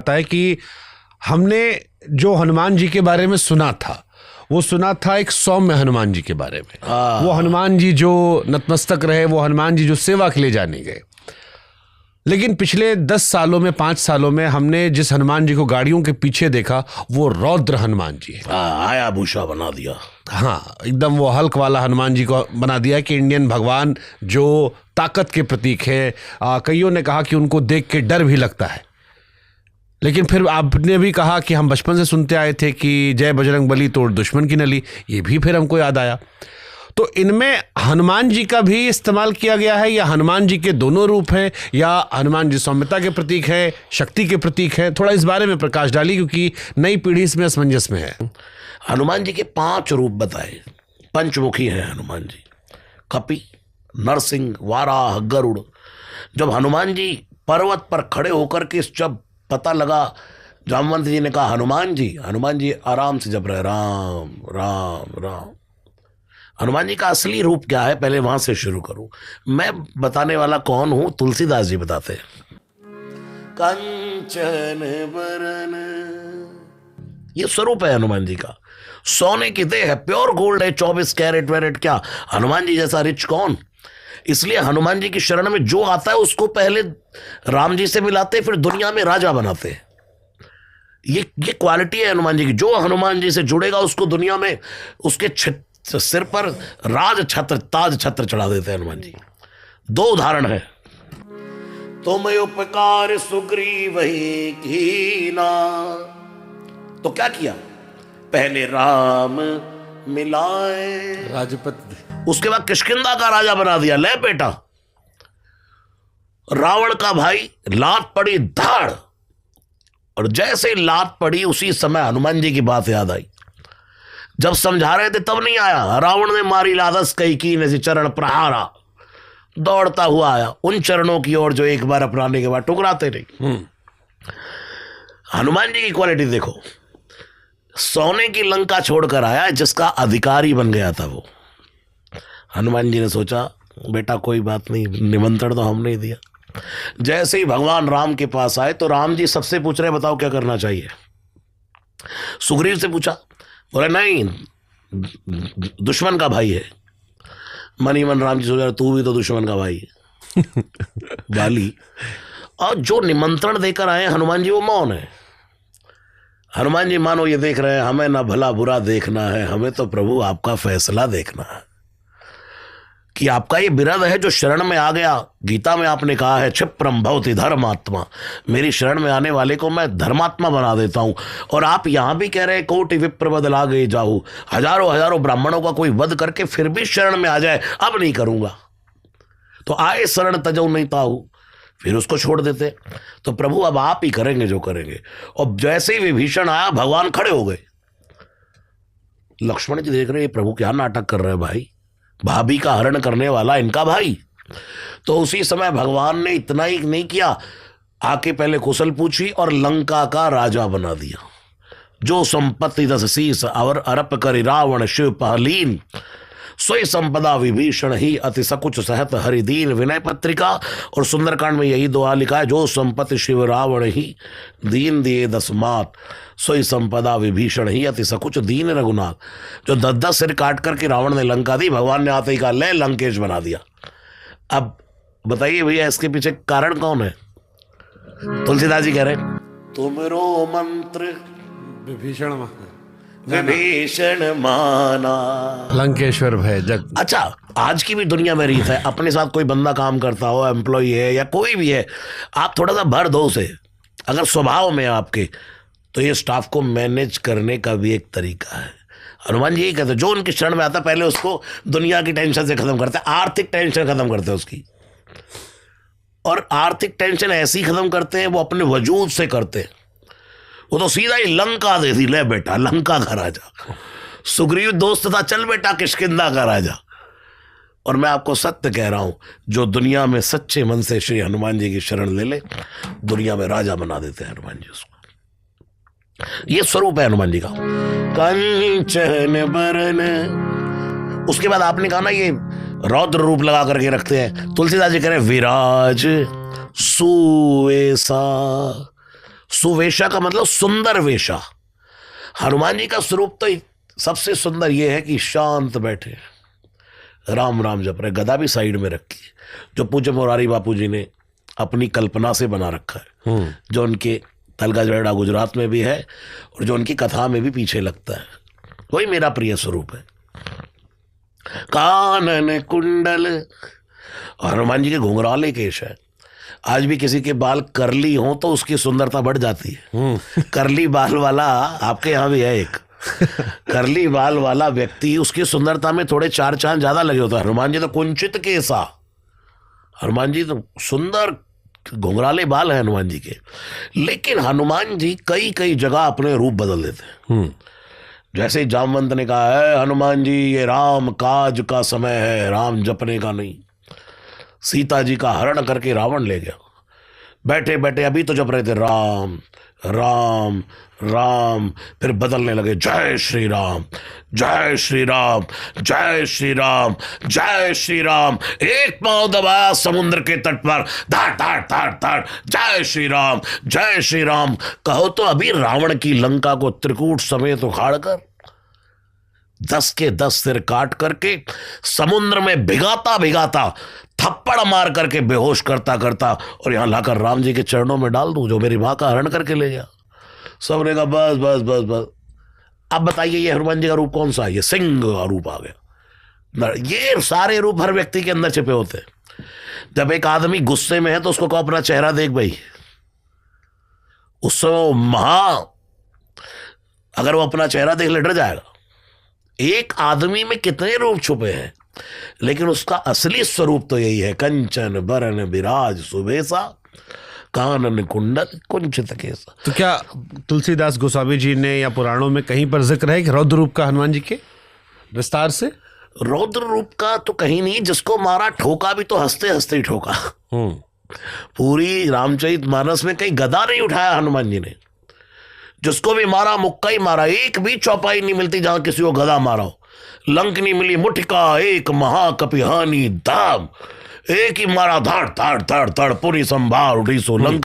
आता है कि हमने जो हनुमान जी के बारे में सुना था वो सुना था एक सौम्य हनुमान जी के बारे में। वो हनुमान जी जो नतमस्तक रहे, वो हनुमान जी जो सेवा के लिए जाने गए। लेकिन पिछले 10 सालों में 5 सालों में हमने जिस हनुमान जी को गाड़ियों के पीछे देखा वो रौद्र हनुमान जी है। आया भूषा बना दिया। हाँ, एकदम वो हल्क वाला हनुमान जी को बना दिया कि इंडियन भगवान जो ताकत के प्रतीक है। कईयों ने कहा कि उनको देख के डर भी लगता है। लेकिन फिर आपने भी कहा कि हम बचपन से सुनते आए थे कि जय बजरंग बली तोड़ दुश्मन की नली, ये भी फिर हमको याद आया। तो इनमें हनुमान जी का भी इस्तेमाल किया गया है या हनुमान जी के दोनों रूप हैं या हनुमान जी सौम्यता के प्रतीक है, शक्ति के प्रतीक है? थोड़ा इस बारे में प्रकाश डाली क्योंकि नई पीढ़ी इसमें असमंजस में है। हनुमान जी के 5 रूप बताए। पंचमुखी है हनुमान जी, कपि, नरसिंह, वाराह, गरुड़। जब हनुमान जी पर्वत पर खड़े होकर के जब पता लगा, जामवंत जी ने कहा हनुमान जी आराम से जप रहे राम राम राम। हनुमान जी का असली रूप क्या है, पहले वहां से शुरू करूं। मैं बताने वाला कौन हूं, तुलसीदास जी बताते हैं। कंचन बरन, ये स्वरूप है हनुमान जी का। सोने की देह है, प्योर गोल्ड है, 24 कैरेट वेरेट। क्या हनुमान जी जैसा रिच कौन? इसलिए हनुमान जी की शरण में जो आता है उसको पहले राम जी से मिलाते, फिर दुनिया में राजा बनाते। ये क्वालिटी है हनुमान जी की। जो हनुमान जी से जुड़ेगा उसको दुनिया में उसके सिर पर राज छत्र, ताज छत्र चढ़ा देते हैं हनुमान जी। 2 उदाहरण है। तुम उपकार सुग्रीव ही कीना, तो क्या किया? पहले राम मिलाए राजपति, उसके बाद किष्किंधा का राजा बना दिया। ले बेटा, रावण का भाई, लात पड़ी धाड़, और जैसे ही लात पड़ी उसी समय हनुमान जी की बात याद आई। जब समझा रहे थे तब नहीं आया। रावण ने मारी लादस कैकी ने चरण प्रहारा, दौड़ता हुआ आया उन चरणों की ओर जो एक बार अपनाने के बाद टुकराते नहीं। हनुमान जी की क्वालिटी देखो, सोने की लंका छोड़कर आया जिसका अधिकारी बन गया था वो। हनुमान जी ने सोचा बेटा कोई बात नहीं, निमंत्रण तो हमने ही दिया। जैसे ही भगवान राम के पास आए तो राम जी सबसे पूछ रहे बताओ क्या करना चाहिए। सुग्रीव से पूछा, बोले नहीं, दुश्मन का भाई है। मन ही मन राम जी सोच रहे तू भी तो दुश्मन का भाई है वाली। और जो निमंत्रण देकर आए हनुमान जी वो मौन है। हनुमान जी मानो ये देख रहे हैं हमें ना भला बुरा देखना है, हमें तो प्रभु आपका फैसला देखना है कि आपका ये बिरद है जो शरण में आ गया। गीता में आपने कहा है क्षिप्रम भवति धर्मात्मा, मेरी शरण में आने वाले को मैं धर्मात्मा बना देता हूं। और आप यहां भी कह रहे हैं कोटि विप्र वध लागे जाऊं, हजारों ब्राह्मणों का कोई वध करके फिर भी शरण में आ जाए, अब नहीं करूंगा। तो आए शरण तजऊ नहीं ताऊ, फिर उसको छोड़ देते। तो प्रभु अब आप ही करेंगे जो करेंगे। और जैसे ही विभीषण आया भगवान खड़े हो गए। लक्ष्मण जी देख रहे प्रभु क्या नाटक कर रहे हैं भाई, भाभी का हरण करने वाला इनका भाई। तो उसी समय भगवान ने इतना ही नहीं किया, आके पहले कुशल पूछी और लंका का राजा बना दिया। जो संपत्ति 10 शीस और अरप करि रावण शिव पहलीन, सोई संपदा विभीषण ही अति सकुच सहत हरिदीन। विनय पत्रिका और सुंदरकांड में यही दुआ लिखा है, जो संपत्ति शिव रावण ही दीन दिए 10 मात, सोई संपदा विभीषण ही अति सकुच दीन रघुनाथ। जो 10 सिर काट करके रावण ने लंका दी, भगवान ने आते ही कहा ले लंकेश बना दिया। अब बताइए भैया इसके पीछे कारण कौन है? तुलसीदास जी कह रहे तुमरो मंत्र विभीषण माना, लंकेश्वर भय जग। अच्छा, आज की भी दुनिया में रीत है, अपने साथ कोई बंदा काम करता हो, एम्प्लॉय है या कोई भी है, आप थोड़ा सा भर दो उसे, अगर स्वभाव में आपके, तो ये स्टाफ को मैनेज करने का भी एक तरीका है। हनुमान जी यही कहते हैं, जो उनकी शरण में आता पहले उसको दुनिया की टेंशन से खत्म करते हैं, आर्थिक टेंशन खत्म करते हैं उसकी। और आर्थिक टेंशन ऐसी खत्म करते हैं वो अपने वजूद से करते हैं। वो तो सीधा ही लंका दे दी, ले बेटा लंका का राजा। सुग्रीव दोस्त था, चल बेटा किष्किंधा का राजा। और मैं आपको सत्य कह रहा हूं, जो दुनिया में सच्चे मन से श्री हनुमान जी की शरण ले ले, दुनिया में राजा बना देते हैं हनुमान जी उसको। ये स्वरूप है हनुमान जी का, कंचन बरन। उसके बाद आपने कहा ना ये रौद्र रूप लगा करके रखते हैं, तुलसीदास जी कह रहे विराज सुवेसा। सुवेशा का मतलब सुंदर वेशा। हनुमान जी का स्वरूप तो सबसे सुंदर ये है कि शांत बैठे, राम राम जप रहे, गदा भी साइड में रखी, जो पूज्य मुरारी बापू जी ने अपनी कल्पना से बना रखा है, जो उनके तलगा जड़ा गुजरात में भी है और जो उनकी कथा में भी पीछे लगता है, वही मेरा प्रिय स्वरूप है। कानन कुंडल, और हनुमान जी के घुंघराले केश है। आज भी किसी के बाल करली हो तो उसकी सुंदरता बढ़ जाती है। करली बाल वाला आपके यहाँ भी है एक करली बाल वाला व्यक्ति, उसकी सुंदरता में थोड़े चार चांद ज्यादा लगे होते हैं। हनुमान जी तो कुंचित केसा, हनुमान जी तो सुंदर घुंघराले बाल है हनुमान जी के। लेकिन हनुमान जी कई कई जगह अपने रूप बदल देते हैं। जैसे जामवंत ने कहा है, हनुमान जी ये राम काज का समय है, राम जपने का नहीं। सीता जी का हरण करके रावण ले गया, बैठे बैठे अभी तो जप रहे थे राम राम राम, फिर बदलने लगे जय श्री राम जय श्री राम जय श्री राम जय श्री राम। एक पांव दबाया समुद्र के तट पर, धाड़ धाड़ धाड़ धाड़ जय श्री राम जय श्री राम। कहो तो अभी रावण की लंका को त्रिकूट समेत उखाड़ कर 10 के 10 सिर काट करके समुद्र में भिगाता भिगाता थप्पड़ मार करके बेहोश करता करता और यहां लाकर राम जी के चरणों में डाल दूं, जो मेरी मां का हरण करके ले गया। सबने कहा बस बस बस बस। अब बताइए ये हनुमान जी का रूप कौन सा है? ये सिंह का रूप आ गया। ये सारे रूप हर व्यक्ति के अंदर छिपे होते हैं। जब एक आदमी गुस्से में है तो उसको कहो अपना चेहरा देख भाई, उस समय अगर वो अपना चेहरा देख ले डर जाएगा। एक आदमी में कितने रूप छुपे हैं, लेकिन उसका असली स्वरूप तो यही है, कंचन बरन विराज सुबेसा कानन कुंडल कुंचित केसा। तो क्या तुलसीदास गोस्वामी जी ने या पुराणों में कहीं पर जिक्र है कि रौद्र रूप का हनुमान जी के विस्तार से? रौद्र रूप का तो कहीं नहीं, जिसको मारा ठोका भी तो हंसते हंसते ही ठोका। पूरी रामचरित मानस में कहीं गदा नहीं उठाया हनुमान जी ने। जिसको भी मारा मुक्का ही मारा, एक भी चौपाई नहीं मिलती जहां किसी को गदा मारा हो। लंक नहीं मिली मुठका एक महाकपिहानी दाम, एक ही मारा धाड़ धाड़ धाड़ धाड़ पूरी संभार उठी सो लंक।